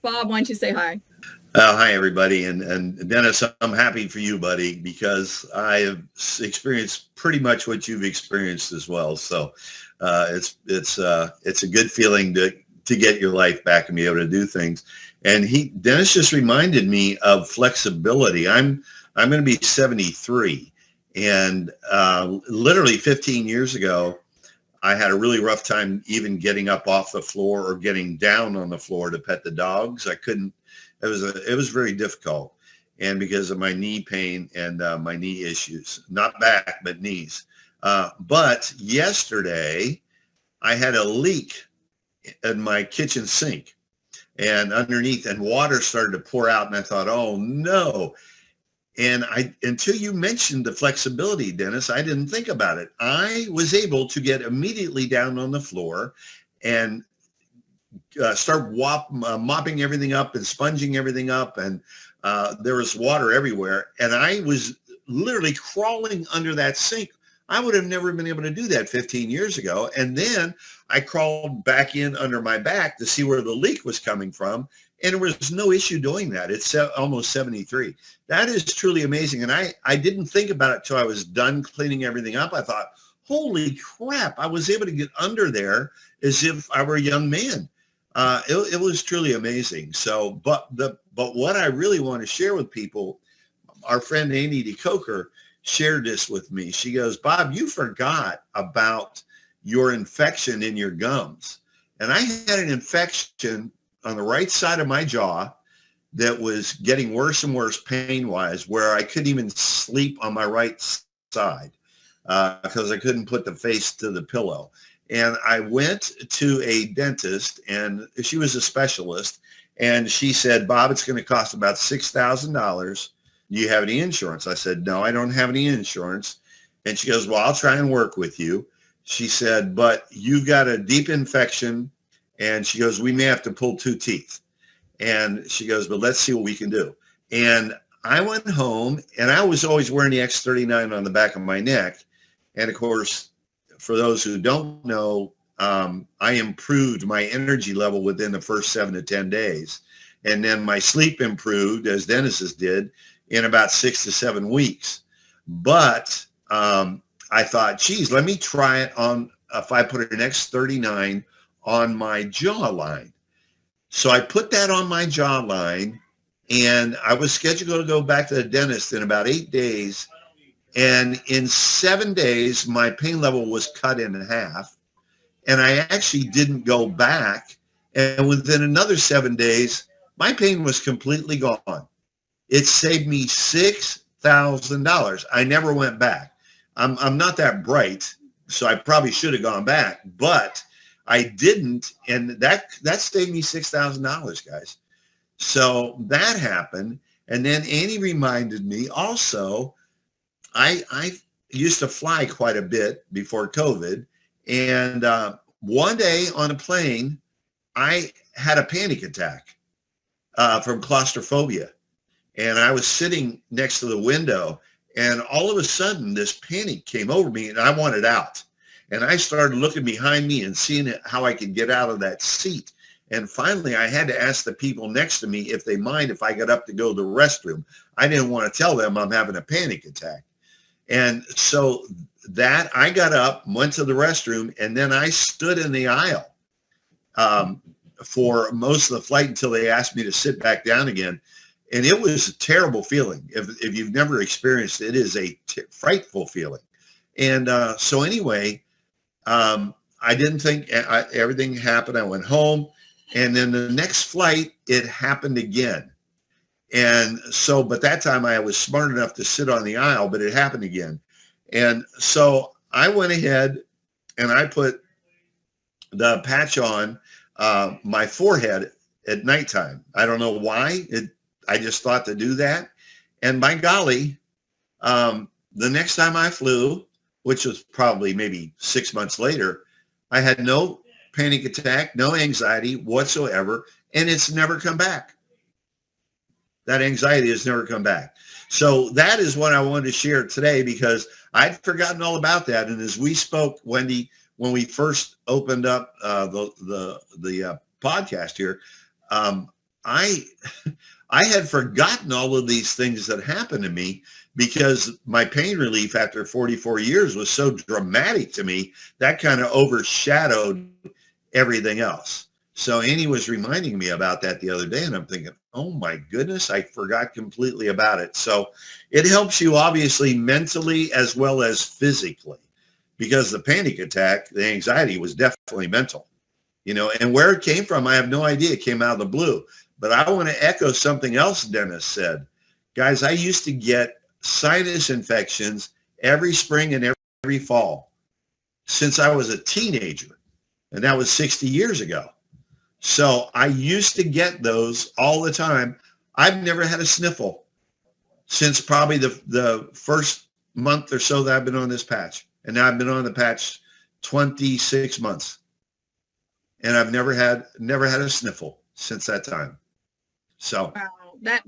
Bob, why don't you say hi? Hi, everybody. And Dennis, I'm happy for you, buddy, because I have experienced pretty much what you've experienced as well. So it's a good feeling to get your life back and be able to do things. And Dennis just reminded me of flexibility. I'm going to be 73, and literally 15 years ago, I had a really rough time even getting up off the floor or getting down on the floor to pet the dogs. I couldn't. It was very difficult, and because of my knee pain and my knee issues, not back but knees. But yesterday, I had a leak in my kitchen sink, and underneath, and water started to pour out, and I thought, oh no. And until you mentioned the flexibility, Dennis, I didn't think about it. I was able to get immediately down on the floor and start mopping everything up and sponging everything up. And there was water everywhere. And I was literally crawling under that sink. I would have never been able to do that 15 years ago. And then I crawled back in under my back to see where the leak was coming from. And there was no issue doing that. It's almost 73. That is truly amazing. And I didn't think about it till I was done cleaning everything up. I thought, holy crap, I was able to get under there as if I were a young man. It was truly amazing. So, but what I really want to share with people, our friend Amy DeCoker shared this with me. She goes, Bob, you forgot about your infection in your gums. And I had an infection on the right side of my jaw that was getting worse and worse pain-wise, where I couldn't even sleep on my right side because I couldn't put the face to the pillow. And I went to a dentist, and she was a specialist, and she said, Bob, it's going to cost about $6,000. Do you have any insurance? I said, no, I don't have any insurance. And she goes, well, I'll try and work with you. She said, but you've got a deep infection. And she goes, we may have to pull 2 teeth. And she goes, but let's see what we can do. And I went home, and I was always wearing the X39 on the back of my neck. And of course, for those who don't know, I improved my energy level within the first 7 to 10 days. And then my sleep improved, as Dennis's did, in about 6 to 7 weeks. But I thought, geez, let me try it on if I put an X39 on my jawline. So I put that on my jawline, and I was scheduled to go back to the dentist in about 8 days. And in 7 days, my pain level was cut in half. And I actually didn't go back. And within another 7 days, my pain was completely gone. It saved me $6,000. I never went back. I'm not that bright, so I probably should have gone back, but I didn't. And that saved me $6,000, guys. So that happened. And then Annie reminded me also, I used to fly quite a bit before COVID. And one day on a plane, I had a panic attack from claustrophobia. And I was sitting next to the window, and all of a sudden this panic came over me, and I wanted out. And I started looking behind me and seeing how I could get out of that seat. And finally, I had to ask the people next to me if they mind if I got up to go to the restroom. I didn't want to tell them I'm having a panic attack. And so that I got up, went to the restroom, and then I stood in the aisle for most of the flight until they asked me to sit back down again. And it was a terrible feeling. If you've never experienced it, it is a frightful feeling. And so anyway, I didn't think everything happened. I went home, and then the next flight, it happened again. And so, but that time I was smart enough to sit on the aisle, but it happened again. And so I went ahead and I put the patch on my forehead at nighttime. I don't know why. I just thought to do that. And by golly, the next time I flew, which was probably maybe 6 months later, I had no panic attack, no anxiety whatsoever, and it's never come back. That anxiety has never come back. So that is what I wanted to share today, because I'd forgotten all about that. And as we spoke, Wendy, when we first opened up the podcast here, I I had forgotten all of these things that happened to me because my pain relief after 44 years was so dramatic to me that kind of overshadowed everything else. So Annie was reminding me about that the other day, and I'm thinking, oh my goodness, I forgot completely about it. So it helps you obviously mentally as well as physically, because the panic attack, the anxiety was definitely mental, and where it came from, I have no idea. It came out of the blue. But I want to echo something else Dennis said. Guys, I used to get sinus infections every spring and every fall since I was a teenager, and that was 60 years ago. So I used to get those all the time. I've never had a sniffle since probably the first month or so that I've been on this patch. And now I've been on the patch 26 months. And I've never had a sniffle since that time. So wow, that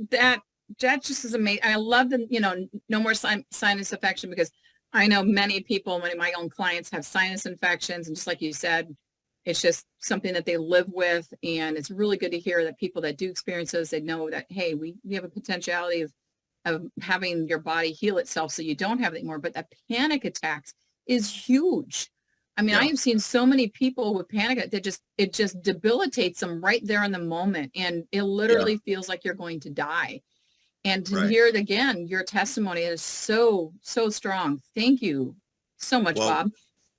just is amazing. I love the, no more sinus infection, because I know many people, many of my own clients have sinus infections. And just like you said, it's just something that they live with. And it's really good to hear that people that do experience those, they know that, hey, we have a potentiality of having your body heal itself so you don't have it anymore. But the panic attacks is huge. I mean, yeah. I have seen so many people with panic that it just debilitates them right there in the moment. And it literally feels like you're going to die. And to hear it again, your testimony is so, so strong. Thank you so much, Bob.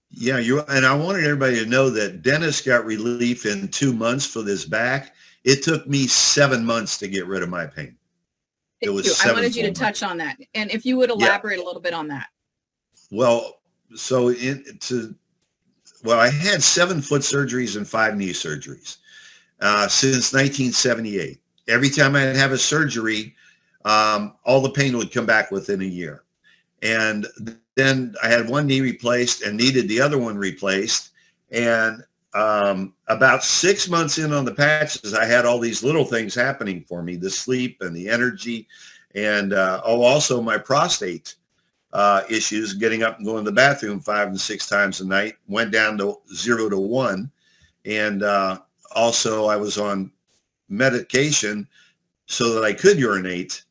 Yeah, and I wanted everybody to know that Dennis got relief in 2 months for this back. It took me 7 months to get rid of my pain. It was I wanted you to touch on that. And if you would elaborate a little bit on that. Well, so I had 7 foot surgeries and 5 knee surgeries since 1978. Every time I'd have a surgery, all the pain would come back within a year. And then I had one knee replaced and needed the other one replaced. And about 6 months in on the patches, I had all these little things happening for me, the sleep and the energy, and also my prostate issues, getting up and going to the bathroom 5 and 6 times a night, went down to 0 to 1. And also I was on medication so that I could urinate.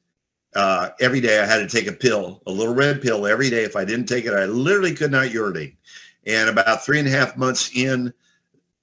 Every day I had to take a pill, a little red pill every day. If I didn't take it, I literally could not urinate. And about 3.5 months in,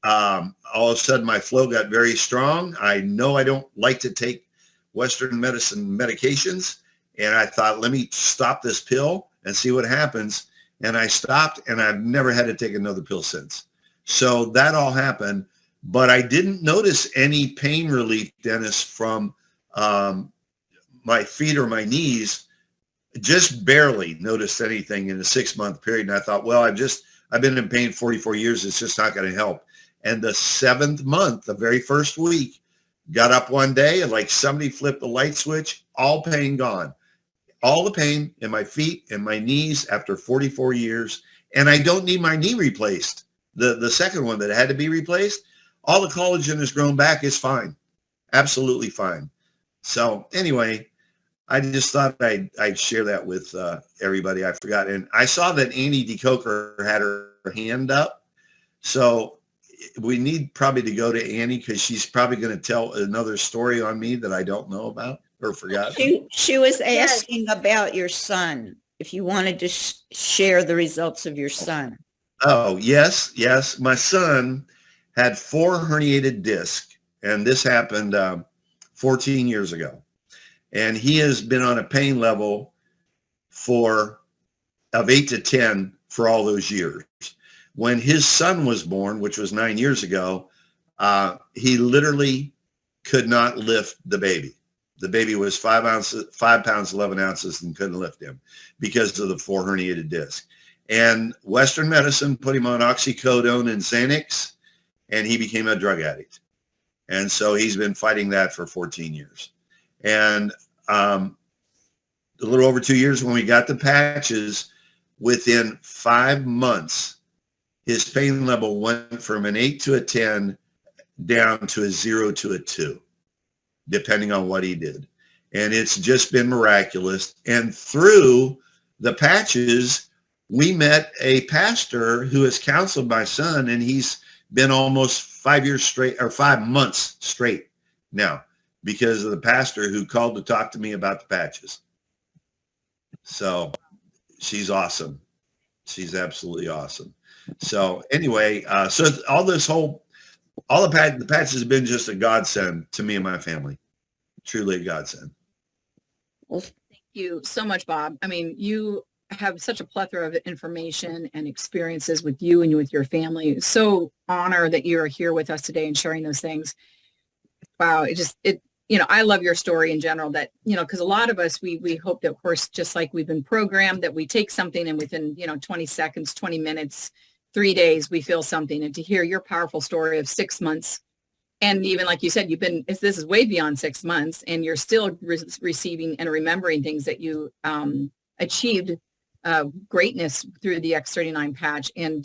all of a sudden my flow got very strong. I know I don't like to take Western medicine medications. And I thought, let me stop this pill and see what happens. And I stopped, and I've never had to take another pill since. So that all happened. But I didn't notice any pain relief, Dennis, from my feet or my knees. Just barely noticed anything in a 6-month period. And I thought, well, I've been in pain 44 years. It's just not going to help. And the 7th month, the very first week, got up one day and like somebody flipped the light switch, all pain gone. All the pain in my feet and my knees after 44 years. And I don't need my knee replaced. The second one that had to be replaced, all the collagen has grown back. Is fine. Absolutely fine. So anyway, I just thought I'd share that with everybody. I forgot. And I saw that Annie DeCoker had her hand up. So we need probably to go to Annie, because she's probably going to tell another story on me that I don't know about or forgot. She was asking about your son, if you wanted to share the results of your son. Oh, yes. My son had 4 herniated discs, and this happened 14 years ago. And he has been on a pain level of 8 to 10 for all those years. When his son was born, which was 9 years ago, he literally could not lift the baby. The baby was 5 pounds, 11 ounces, and couldn't lift him because of the 4 herniated discs. And Western medicine put him on oxycodone and Xanax, and he became a drug addict. And so he's been fighting that for 14 years. And a little over 2 years, when we got the patches, within 5 months, his pain level went from an 8 to a 10 down to a 0 to a 2, depending on what he did. And it's just been miraculous. And through the patches, we met a pastor who has counseled my son, and he's been almost 5 years straight, or 5 months straight now. because of the pastor who called to talk to me about the patches. So she's awesome. She's absolutely awesome. So anyway, so all the patches have been just a godsend to me and my family. Truly a godsend. Well, Thank you so much, Bob. I mean, you have such a plethora of information and experiences with you and with your family. So honored that you're here with us today and sharing those things. Wow. I love your story in general that, because a lot of us, we hope that, of course, just like we've been programmed, that we take something and within, 20 seconds, 20 minutes, 3 days, we feel something. And to hear your powerful story of 6 months, and even like you said, this is way beyond 6 months, and you're still receiving and remembering things that you achieved greatness through the X39 patch. And